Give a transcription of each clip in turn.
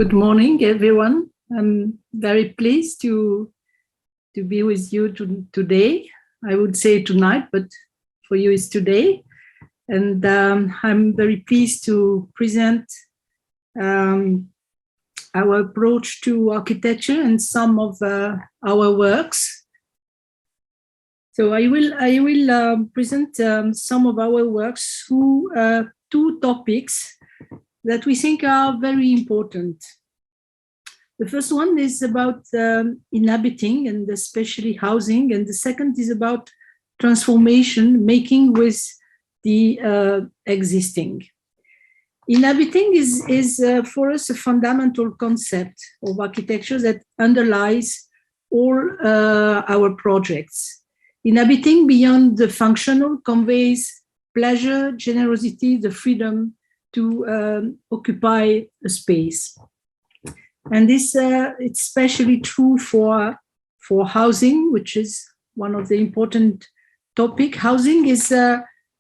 Good morning, everyone. I'm very pleased to be with you today. I would say tonight, but for you it's today. And I'm very pleased to present our approach to architecture and some of our works. So I will present some of our works through two topics that we think are very important. The first one is about inhabiting and especially housing, and the second is about transformation, making with the existing. Inhabiting is for us a fundamental concept of architecture that underlies all our projects. Inhabiting beyond the functional conveys pleasure, generosity, the freedom to occupy a space. And this it's especially true for housing, which is one of the important topics. Housing is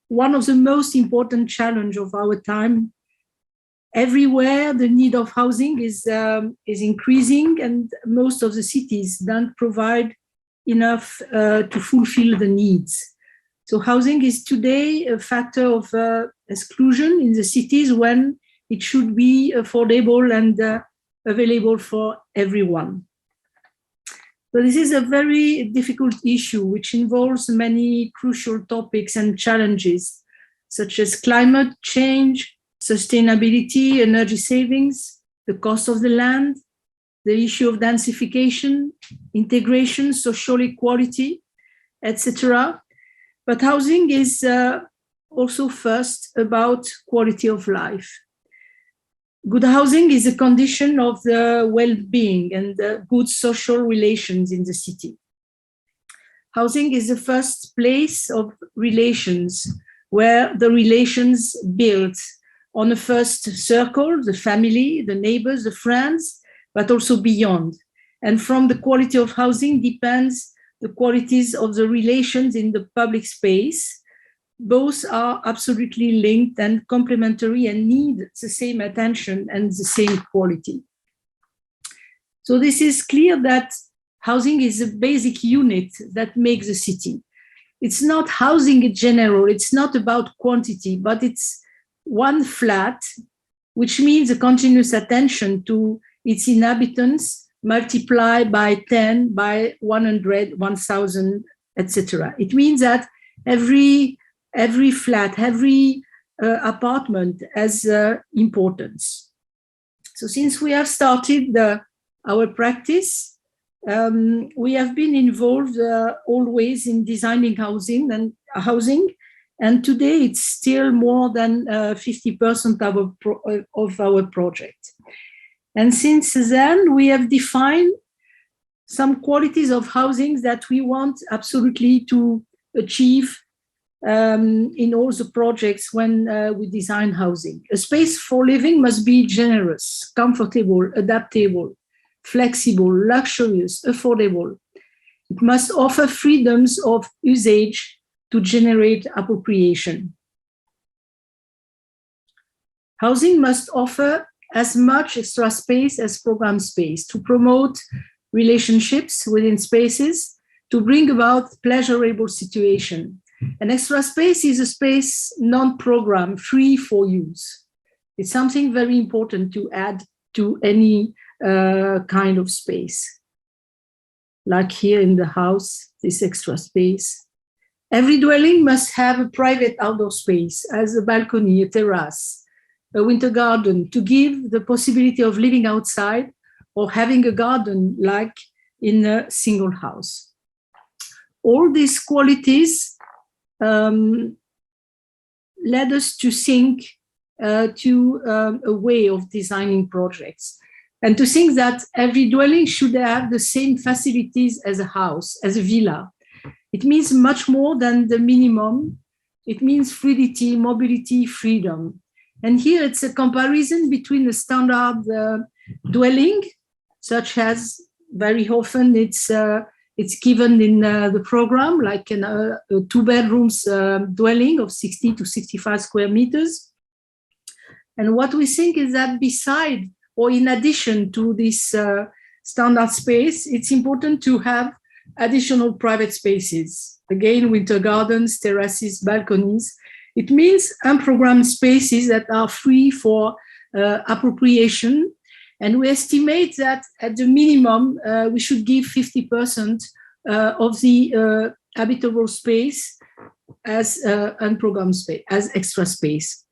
one of the most important challenges of our time. Everywhere the need of housing is increasing, and most of the cities don't provide enough to fulfill the needs. So housing is today a factor of exclusion in the cities when it should be affordable and available for everyone. So this is a very difficult issue which involves many crucial topics and challenges such as climate change, sustainability, energy savings, the cost of the land, the issue of densification, integration, social equality, etc. But housing is also first about quality of life. Good housing is a condition of the well-being and the good social relations in the city. Housing is the first place of relations, where the relations build on the first circle, the family, the neighbors, the friends, but also beyond. And from the quality of housing depends the qualities of the relations in the public space. Both are absolutely linked and complementary and need the same attention and the same quality. So this is clear that housing is a basic unit that makes a city. It's not housing in general, it's not about quantity, but it's one flat, which means a continuous attention to its inhabitants, multiplied by 10, by 100, 1,000, etc. It means that every flat, every apartment has importance. So since we have started our practice, we have been involved always in designing housing, and today it's still more than 50% of our project. And since then, we have defined some qualities of housing that we want absolutely to achieve in all the projects when we design housing. A space for living must be generous, comfortable, adaptable, flexible, luxurious, affordable. It must offer freedoms of usage to generate appropriation. Housing must offer as much extra space as program space to promote relationships within spaces, to bring about pleasurable situation. An extra space is a space non-program, free for use. It's something very important to add to any kind of space. Like here in the house, this extra space. Every dwelling must have a private outdoor space, as a balcony, a terrace, a winter garden, to give the possibility of living outside or having a garden like in a single house. All these qualities led us to think to a way of designing projects, and to think that every dwelling should have the same facilities as a house, as a villa. It means much more than the minimum. It means fluidity, mobility, freedom. And here it's a comparison between a standard dwelling, such as very often it's given in the program, like a 2 bedrooms dwelling of 60 to 65 square meters. And what we think is that beside or in addition to this standard space, it's important to have additional private spaces. Again, winter gardens, terraces, balconies. It means unprogrammed spaces that are free for appropriation. And we estimate that at the minimum, we should give 50% of the habitable space as unprogrammed space, as extra space.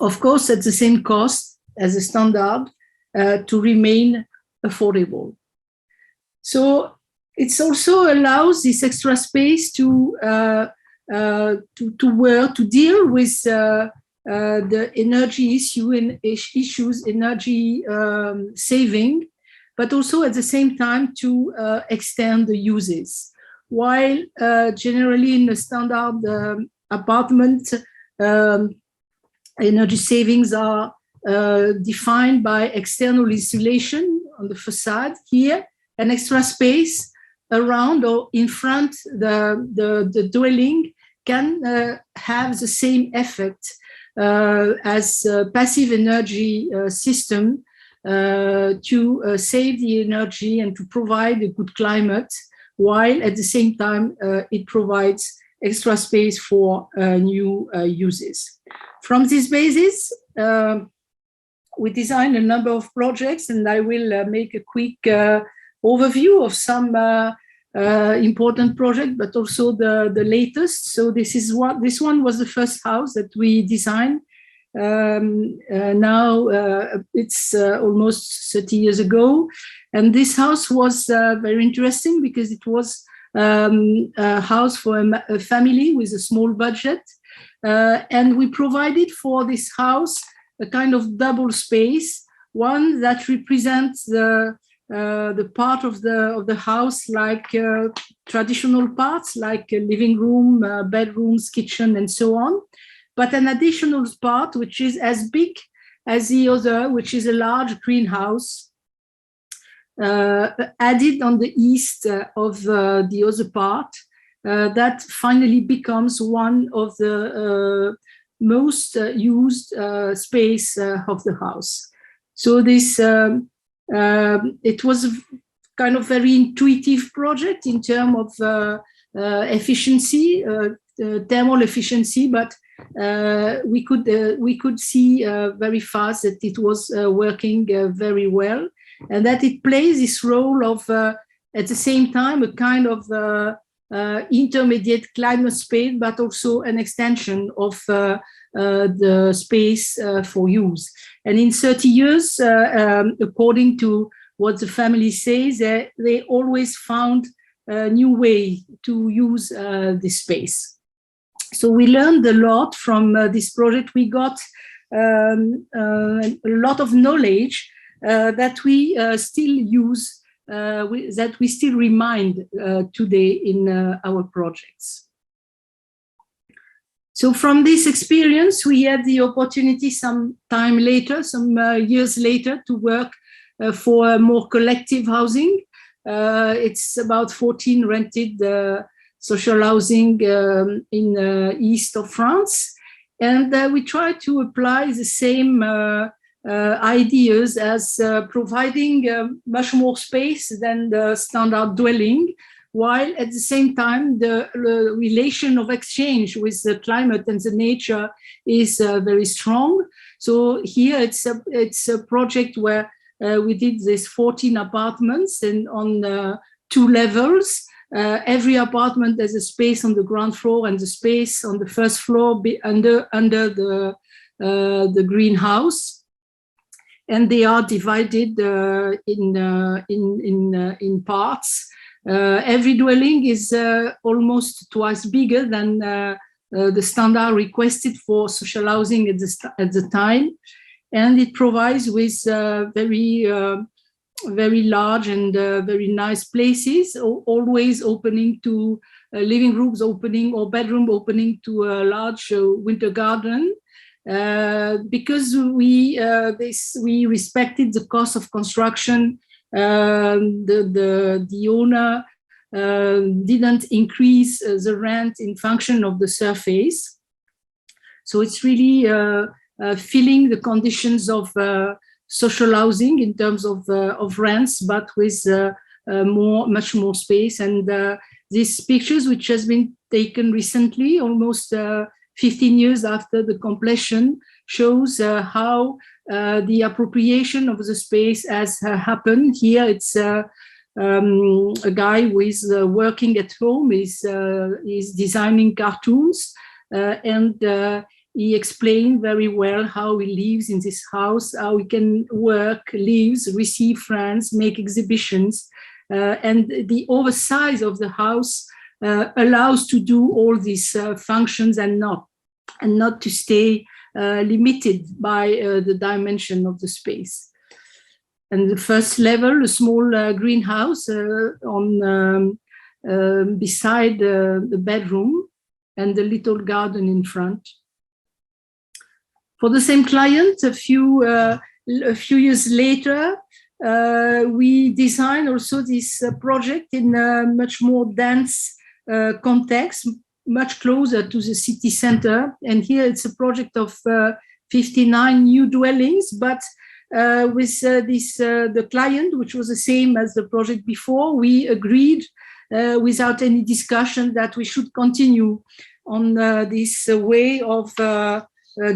Of course, at the same cost as a standard to remain affordable. So it also allows this extra space to work, to deal with the energy issues, energy saving, but also at the same time to extend the uses. While generally in the standard apartment, energy savings are defined by external insulation on the facade. Here, an extra space around or in front the dwelling can have the same effect as a passive energy system to save the energy and to provide a good climate, while at the same time it provides extra space for new uses. From this basis, we designed a number of projects, and I will make a quick overview of some important projects, but also the latest. So this one was the first house that we designed. Now it's almost 30 years ago, and this house was very interesting because it was a house for a family with a small budget, and we provided for this house a kind of double space, one that represents the part of the house like traditional parts like a living room, bedrooms, kitchen, and so on, but an additional part which is as big as the other, which is a large greenhouse added on the east of the other part, that finally becomes one of the most used space of the house. So this it was a kind of very intuitive project in terms of efficiency, thermal efficiency, but we could see very fast that it was working very well, and that it plays this role of at the same time a kind of intermediate climate space, but also an extension of the space for use. And in 30 years, according to what the family says, they always found a new way to use this space. So we learned a lot from this project. We got a lot of knowledge that we still use, that we still remind today in our projects. So from this experience, we had the opportunity some time later, some years later, to work for more collective housing. It's about 14 rented social housing in east of France. And we try to apply the same ideas as providing much more space than the standard dwelling, while at the same time the relation of exchange with the climate and the nature is very strong. So here it's a project where we did this 14 apartments and on 2 levels. Every apartment has a space on the ground floor and the space on the first floor under the greenhouse, and they are divided in parts. Every dwelling is almost twice bigger than the standard requested for social housing at the time, and it provides with very large and very nice places, always opening to living rooms opening or bedroom opening to a large winter garden. Because we respected the cost of construction, the owner didn't increase the rent in function of the surface. So it's really filling the conditions of social housing in terms of rents, but with much more space. And these pictures, which has been taken recently, almost 15 years after the completion, shows how the appropriation of the space has happened. Here it's a guy who is working at home, is designing cartoons, and he explained very well how he lives in this house, how he can work, lives, receive friends, make exhibitions, and the oversize of the house allows to do all these functions and not to stay limited by the dimension of the space. And the first level, a small greenhouse on beside the bedroom, and the little garden in front. For the same client, a few years later, we designed also this project in a much more dense context, much closer to the city center. And here it's a project of 59 new dwellings, but with the client, which was the same as the project before, we agreed without any discussion that we should continue on this way of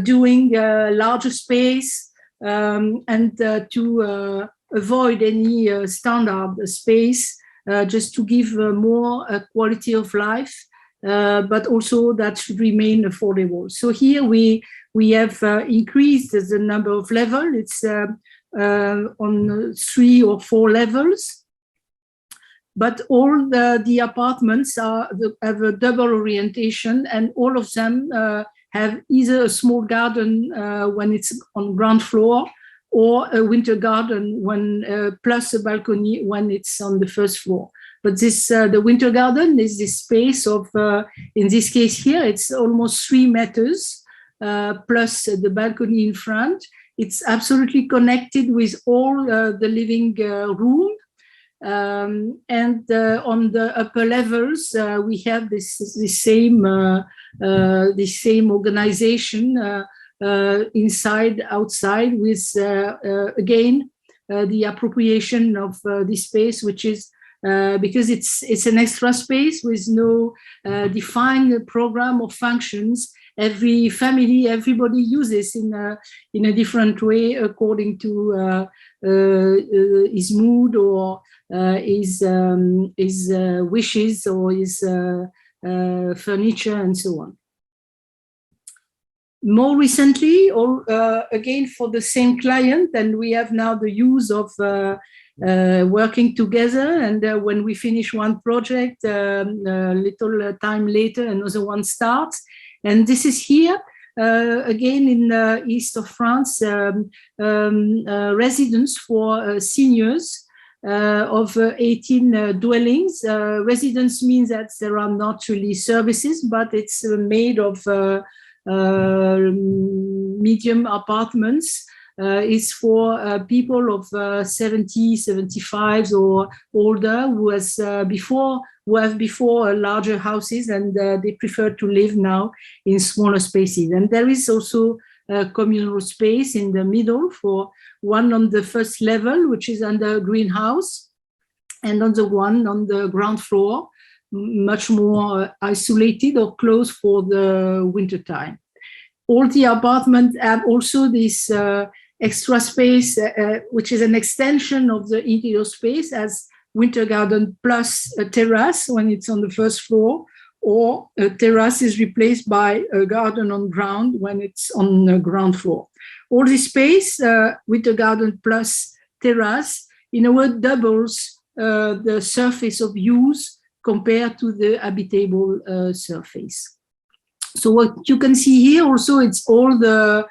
doing larger space and to avoid any standard space, just to give more quality of life, but also that should remain affordable. So here we have increased the number of levels. It's on 3 or 4 levels. But all the apartments have a double orientation, and all of them have either a small garden when it's on ground floor, or a winter garden when plus a balcony when it's on the first floor. But this the winter garden is this space of, in this case here, it's almost 3 meters plus the balcony in front. It's absolutely connected with all the living room. And on the upper levels, we have this same organization inside, outside, with again the appropriation of this space, which is because it's an extra space with no defined program of functions. Every family, everybody uses in a different way according to his mood or his wishes or his furniture and so on. More recently, or again for the same client, and we have now the use of working together. And when we finish one project, a little time later, another one starts. And this is here, again in the east of France, residence for seniors of 18 dwellings. Residence means that there are not really services, but it's made of medium apartments. It's for people of 70, 75 or older who have before larger houses, and they prefer to live now in smaller spaces. And there is also a communal space in the middle for one on the first level, which is under a greenhouse, and on the one on the ground floor, much more isolated or closed for the winter time. All the apartments have also this extra space, which is an extension of the interior space, as winter garden plus a terrace when it's on the first floor, or a terrace is replaced by a garden on ground when it's on the ground floor. All this space, winter garden plus terrace, in a word, doubles the surface of use compared to the habitable surface. So what you can see here also, it's all the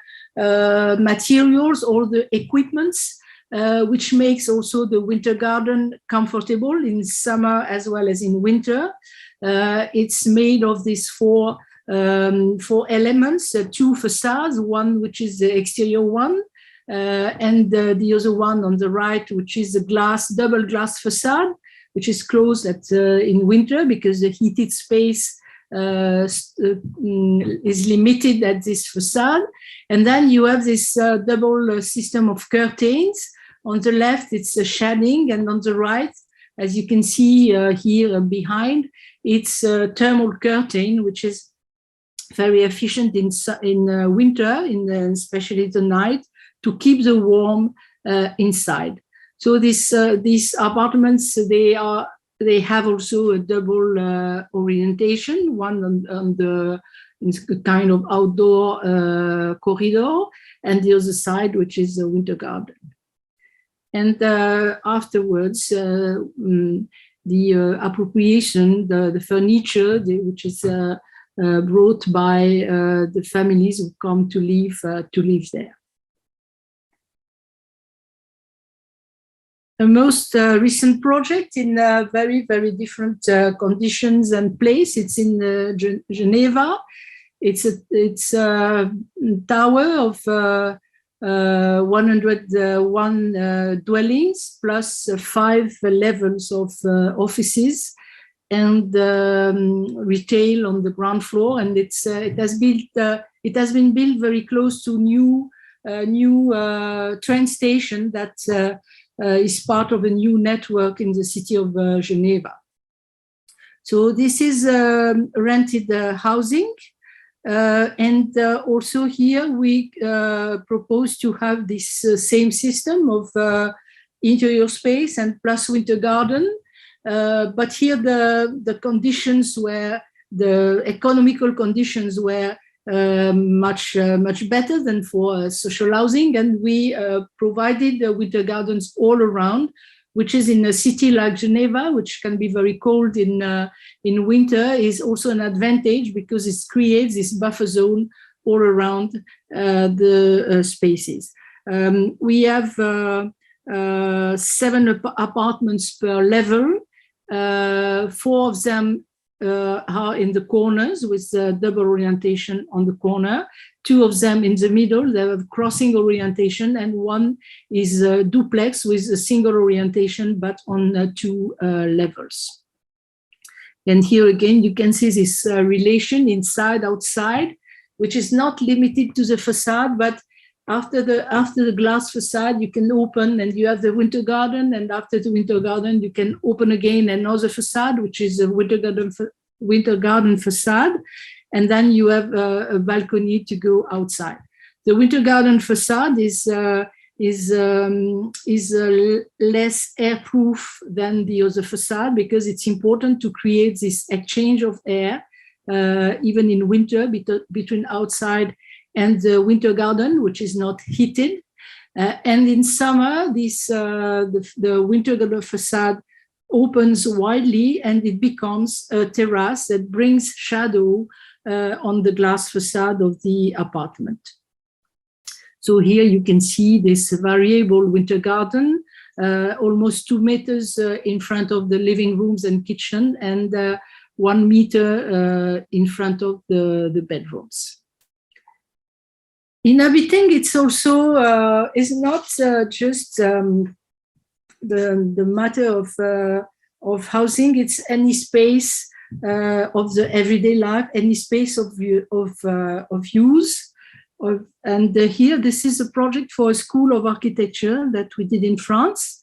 materials, all the equipments, which makes also the winter garden comfortable in summer as well as in winter. It's made of these four elements, 2 facades, one which is the exterior one, and the other one on the right, which is the double glass facade, which is closed in winter because the heated space is limited at this facade. And then you have this double system of curtains. On the left, it's a shading, and on the right, as you can see here behind, it's a thermal curtain, which is very efficient in winter, especially the night, to keep the warm inside. So these apartments, they have also a double orientation, one on the kind of outdoor corridor, and the other side, which is the winter garden. And afterwards, the appropriation, the furniture, which is brought by the families who come to live there. The most recent project in very, very different conditions and place. It's in Geneva. It's a tower of 101 dwellings plus 5 levels of offices and retail on the ground floor. And it has been built very close to new train station that is part of a new network in the city of Geneva. So this is rented housing. And also here we propose to have this same system of interior space and plus winter garden. But here the conditions were, the economical conditions were much better than for social housing, and we provided winter gardens all around, which is in a city like Geneva, which can be very cold in winter, is also an advantage because it creates this buffer zone all around the spaces. We have 7 apartments per level. 4 of them are in the corners with double orientation on the corner. 2 of them in the middle, they have crossing orientation, and 1 is a duplex with a single orientation, but on 2 levels. And here again, you can see this relation inside, outside, which is not limited to the facade, but after the glass facade, you can open and you have the winter garden, and after the winter garden, you can open again another facade, which is a winter garden facade. And then you have a balcony to go outside. The winter garden facade is less airproof than the other facade because it's important to create this exchange of air, even in winter, between outside and the winter garden, which is not heated. And in summer, the winter garden facade opens widely and it becomes a terrace that brings shadow on the glass facade of the apartment. So here you can see this variable winter garden, almost 2 meters in front of the living rooms and kitchen, and 1 meter in front of the bedrooms. Inhabiting, it's also is not just the matter of housing. It's any space of the everyday life, any space of use. And here, this is a project for a school of architecture that we did in France.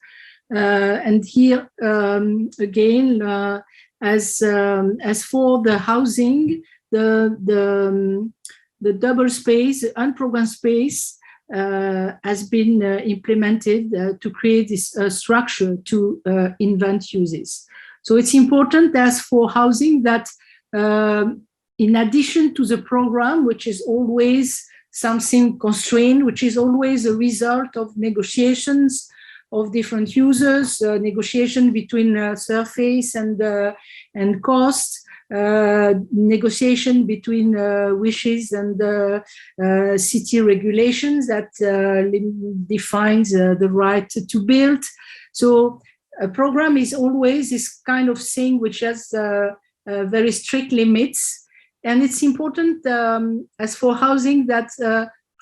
And here, again, as for the housing, the double space, the unprogrammed space, has been implemented to create this structure to invent uses. So it's important as for housing that in addition to the program, which is always something constrained, which is always a result of negotiations of different users, negotiation between surface and cost, negotiation between wishes and city regulations that defines the right to build. So a program is always this kind of thing which has very strict limits. And it's important as for housing that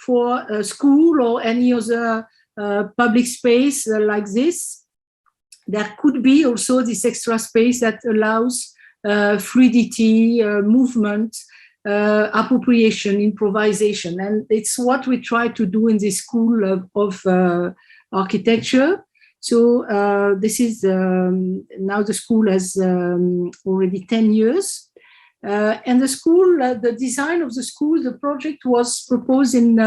for a school or any other public space like this, there could be also this extra space that allows fluidity, movement, appropriation, improvisation. And it's what we try to do in this school of architecture. So this is now the school has already 10 years. And the school, the design of the school, the project was proposed in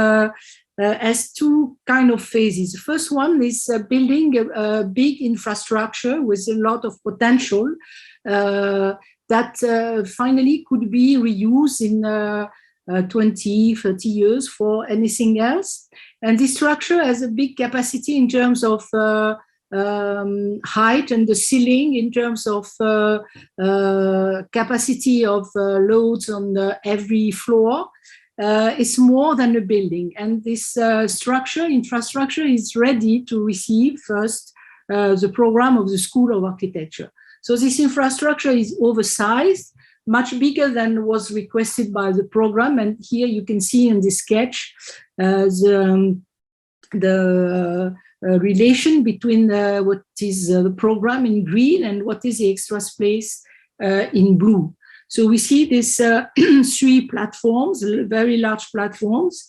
as two kind of phases. The first one is building a big infrastructure with a lot of potential that finally could be reused in 20, 30 years for anything else. And this structure has a big capacity in terms of height and the ceiling, in terms of capacity of loads on every floor. It's more than a building. And this infrastructure is ready to receive first the program of the School of Architecture. So this infrastructure is oversized, much bigger than was requested by the program. And here you can see in this sketch the relation between what is the program in green and what is the extra space in blue. So we see these three platforms, very large platforms,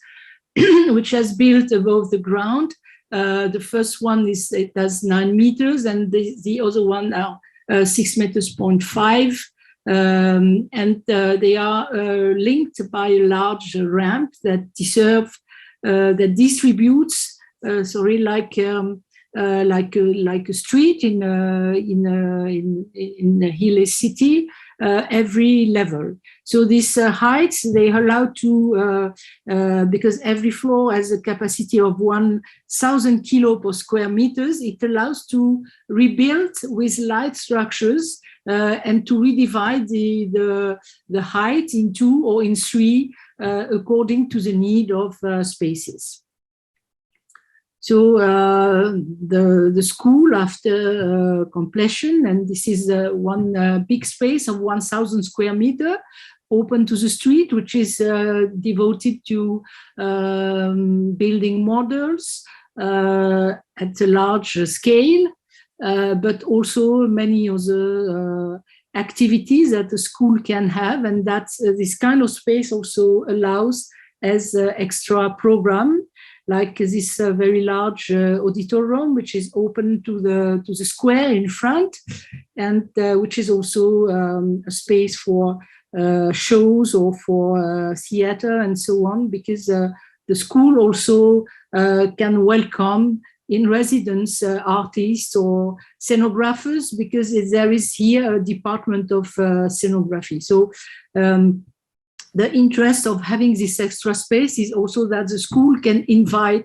which has built above the ground. The first one it has 9 meters, and the other one are 6.5 meters. And they are linked by a large ramp that distributes, like a street in a hilly city, every level. So these heights, they allow to, because every floor has a capacity of 1,000 kilo per square meters, it allows to rebuild with light structures and to redivide the height in 2 or in 3 according to the need of spaces. So the school, after completion, and this is one big space of 1,000 square meters, open to the street, which is devoted to building models at a large scale, but also many other activities that the school can have, and that this kind of space also allows as extra program, like this very large auditorium, which is open to the square in front, and which is also a space for shows or for theater and so on, because the school also can welcome in residence artists or scenographers, because there is here a department of scenography. So the interest of having this extra space is also that the school can invite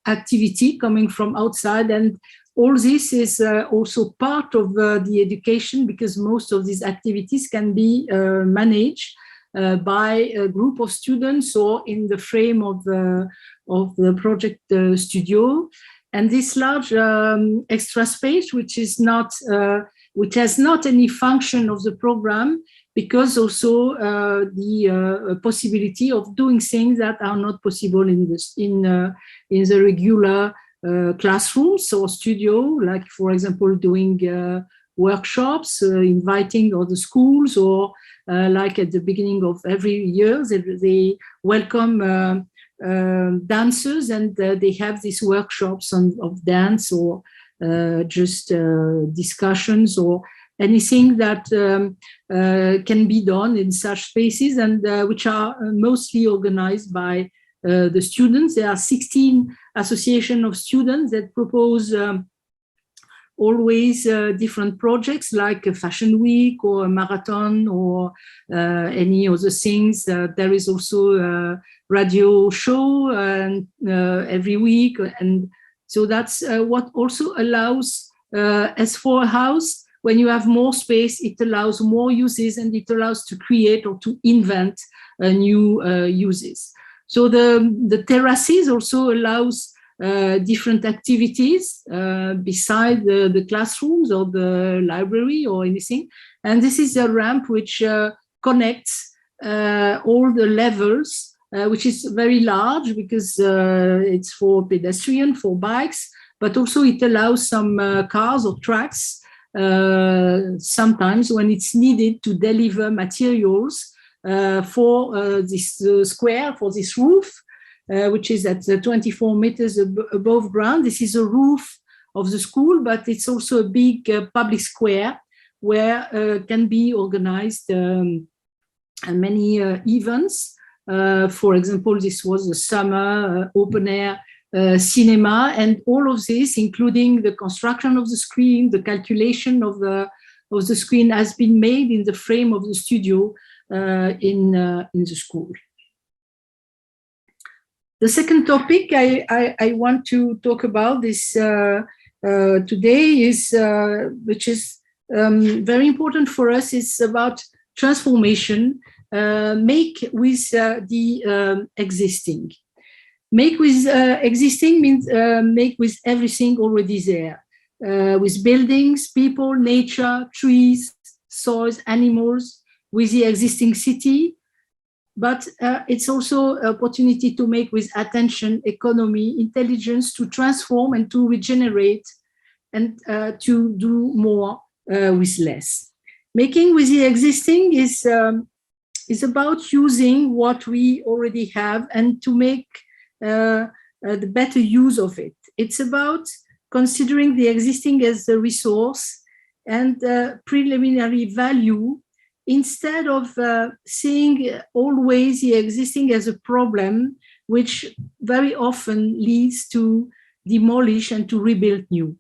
activity coming from outside, and all this is also part of the education, because most of these activities can be managed by a group of students or in the frame of the project studio. And this large extra space, which has not any function of the program, because also the possibility of doing things that are not possible in the regular classrooms or studio, like, for example, doing workshops, inviting other schools, or like at the beginning of every year, they welcome dancers, and they have these workshops of dance, or just discussions, or anything that can be done in such spaces, and which are mostly organized by the students. There are 16 associations of students that propose always different projects, like a fashion week or a marathon or any other things. There is also a radio show every week. And so that's what also allows, as for a house, when you have more space, it allows more uses, and it allows to create or to invent new uses. So the terraces also allows different activities beside the classrooms or the library or anything. And this is a ramp which connects all the levels, which is very large, because it's for pedestrian, for bikes, but also it allows some cars or trucks sometimes when it's needed to deliver materials for this square, for this roof, which is at 24 meters above ground. This is a roof of the school, but it's also a big public square where can be organized many events. For example, this was the summer open air cinema, and all of this, including the construction of the screen, the calculation of the screen, has been made in the frame of the studio in the school. The second topic I want to talk about this today is, which is very important for us, is about transformation. Make with the existing. Make with existing means make with everything already there, with buildings, people, nature, trees, soils, animals, with the existing city. But it's also an opportunity to make with attention, economy, intelligence, to transform and to regenerate, and to do more with less. Making with the existing is about using what we already have and to make the better use of it. It's about considering the existing as a resource and preliminary value, instead of seeing always the existing as a problem, which very often leads to demolish and to rebuild new.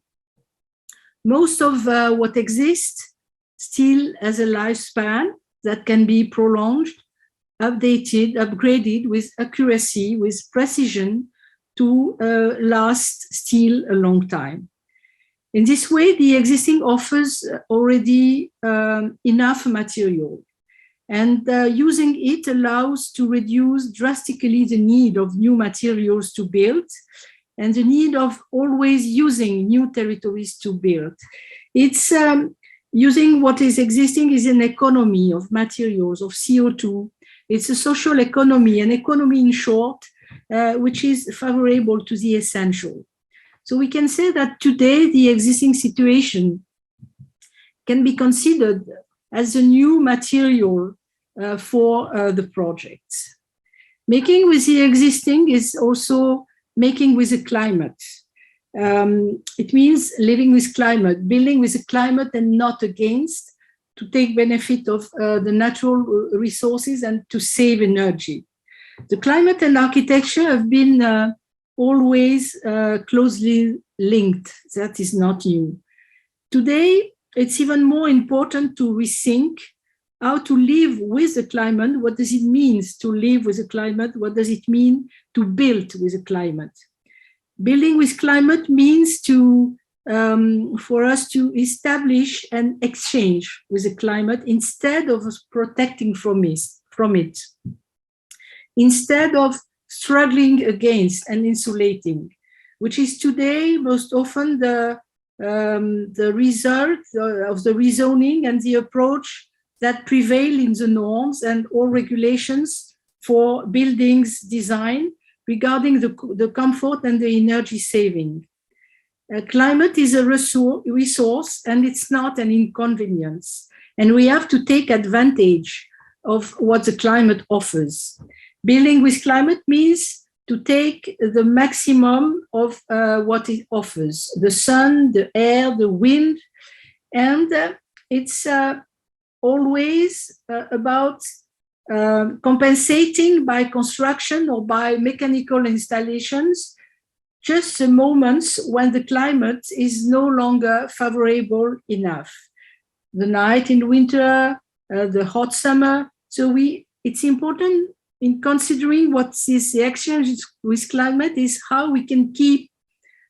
Most of what exists still has a lifespan that can be prolonged, updated, upgraded with accuracy, with precision, to last still a long time. In this way, the existing offers already enough material, and using it allows to reduce drastically the need of new materials to build and the need of always using new territories to build. It's using what is existing is an economy of materials, of CO2. It's a social economy, an economy in short, which is favorable to the essential. So we can say that today the existing situation can be considered as a new material for the projects. Making with the existing is also making with the climate. It means living with climate, building with the climate and not against, to take benefit of the natural resources and to save energy. The climate and architecture have been always closely linked. That is not new. Today, it's even more important to rethink how to live with the climate. What does it mean to live with the climate? What does it mean to build with the climate? Building with climate means to for us to establish an exchange with the climate instead of protecting from it. Instead of struggling against and insulating, which is today most often the result of the rezoning and the approach that prevail in the norms and all regulations for buildings design regarding the comfort and the energy saving. Climate is a resource and it's not an inconvenience. And we have to take advantage of what the climate offers. Building with climate means to take the maximum of what it offers, the sun, the air, the wind, and it's always about compensating by construction or by mechanical installations just the moments when the climate is no longer favorable enough. The night in winter, the hot summer. So it's important in considering what is the exchange with climate is how we can keep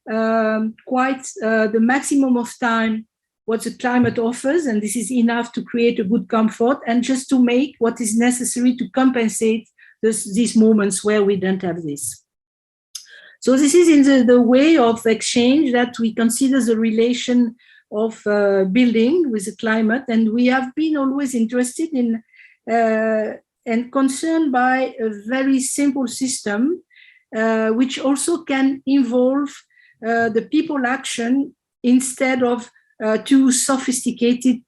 quite the maximum of time what the climate offers, and this is enough to create a good comfort, and just to make what is necessary to compensate these moments where we don't have this. So this is in the way of exchange that we consider the relation of building with the climate, and we have been always interested in and concerned by a very simple system, which also can involve the people action instead of to sophisticated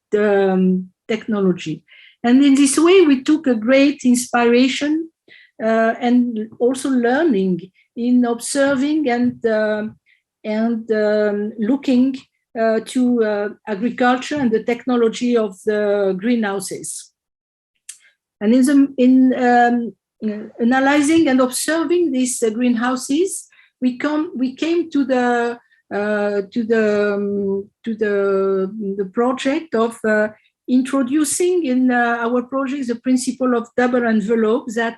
technology. And in this way, we took a great inspiration and also learning in observing and looking to agriculture and the technology of the greenhouses. And in analyzing and observing these greenhouses, we came to the project of introducing in our project the principle of double envelope that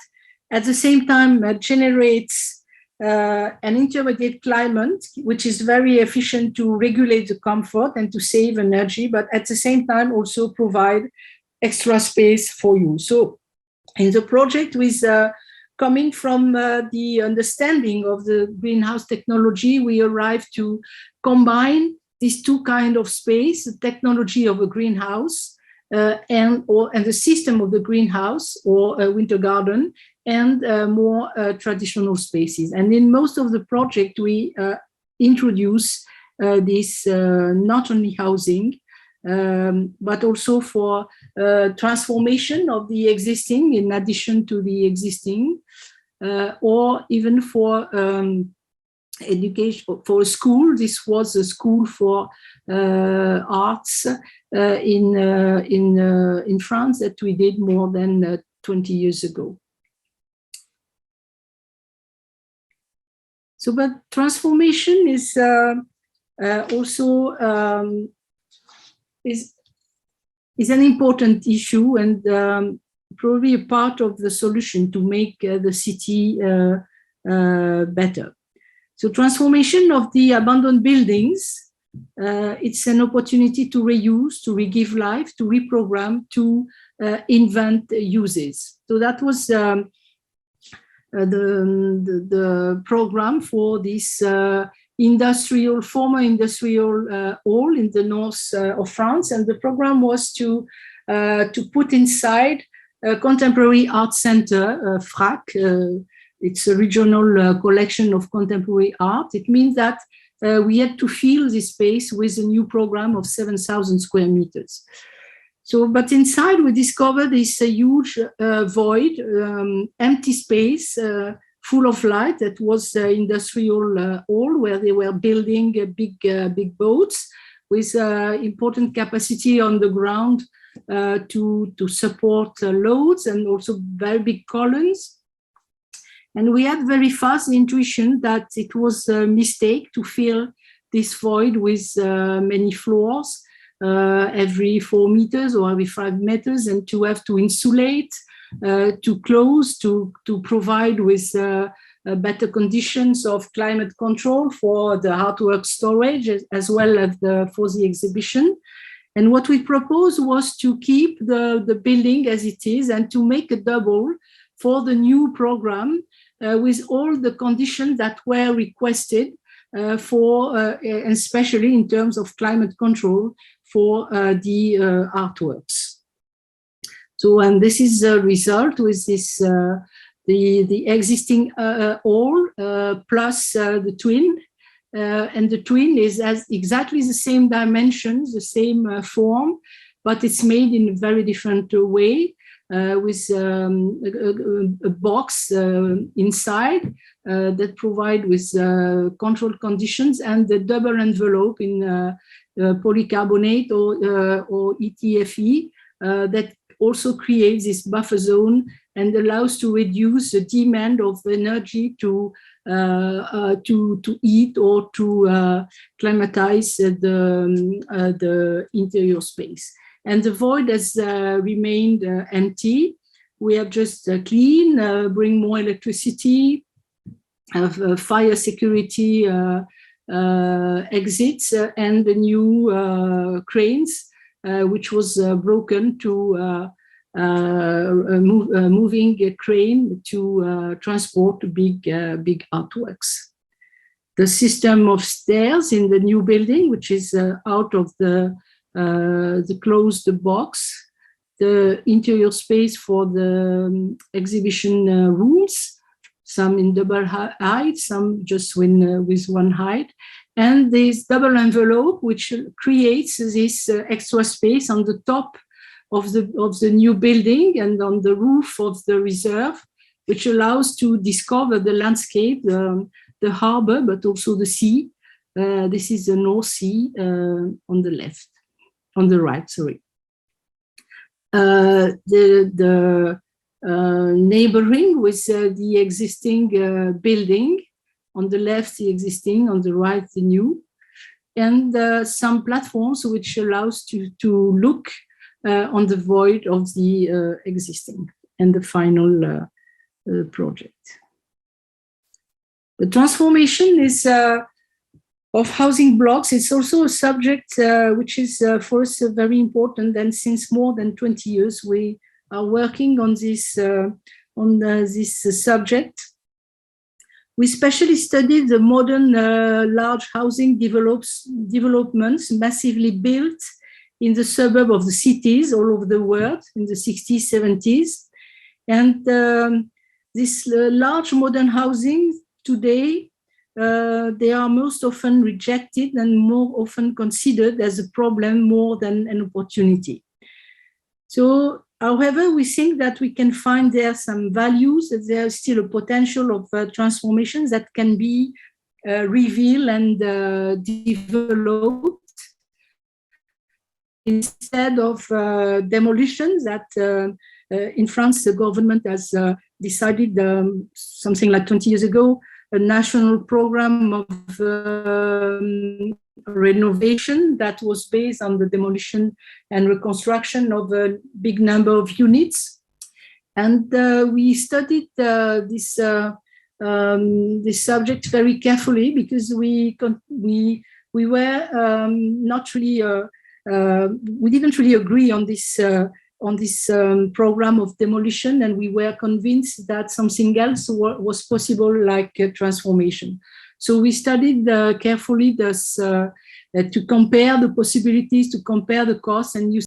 at the same time generates an intermediate climate, which is very efficient to regulate the comfort and to save energy, but at the same time also provide extra space for you. So in the project with coming from the understanding of the greenhouse technology, we arrived to combine these two kinds of space, the technology of a greenhouse and the system of the greenhouse or a winter garden, and more traditional spaces. And in most of the project, we introduce this not only housing, but also for transformation of the existing in addition to the existing, or even for education, for a school. This was a school for arts in France that we did more than 20 years ago. So, but transformation is also is an important issue and probably a part of the solution to make the city better. So transformation of the abandoned buildings, it's an opportunity to reuse, to re-give life, to reprogram, to invent uses. So that was the program for this former industrial hall in the north of France, and the program was to put inside a contemporary art center, FRAC. It's a regional collection of contemporary art. It means that we had to fill this space with a new program of 7,000 square meters. So, but inside we discovered this huge void, empty space, full of light. That was the industrial hall where they were building big boats with important capacity on the ground to support loads, and also very big columns. And we had very fast intuition that it was a mistake to fill this void with many floors every 4 meters or every 5 meters, and to have to insulate, to close, to provide with better conditions of climate control for the artwork storage as well as for the exhibition. And what we proposed was to keep the building as it is and to make a double for the new program with all the conditions that were requested for, and especially in terms of climate control for the artworks. So, and this is the result with this, the existing hall plus the twin. And the twin has exactly the same dimensions, the same form, but it's made in a very different way with a box inside that provide with controlled conditions, and the double envelope in polycarbonate or ETFE that also creates this buffer zone and allows to reduce the demand of energy to heat or to climatize the interior space. And the void has remained empty. We have just clean, bring more electricity, have fire security exits, and the new cranes, which was broken to moving a crane to transport big artworks. The system of stairs in the new building, which is out of the closed box, the interior space for the exhibition rooms, some in double height, some just with one height, and this double envelope, which creates this extra space on the top of the new building and on the roof of the reserve, which allows to discover the landscape, the harbor, but also the sea. This is the North Sea on the right, sorry. The neighboring with the existing building, on the left the existing, on the right the new, and some platforms which allows to look on the void of the existing and the final project. The transformation is of housing blocks. It's also a subject which is for us very important, and since more than 20 years we are working on this subject. We specially studied the modern large housing developments massively built in the suburb of the cities all over the world in the 60s, 70s. And this large modern housing today, they are most often rejected and more often considered as a problem more than an opportunity. So, however, we think that we can find there some values, that there is still a potential of transformations that can be revealed and developed instead of demolitions that in France, the government has decided something like 20 years ago, a national program of renovation that was based on the demolition and reconstruction of a big number of units. And we studied this subject very carefully because we were not really, we didn't really agree on this program of demolition, and we were convinced that something else was possible, like transformation. So we studied carefully this to compare the possibilities, to compare the costs, and you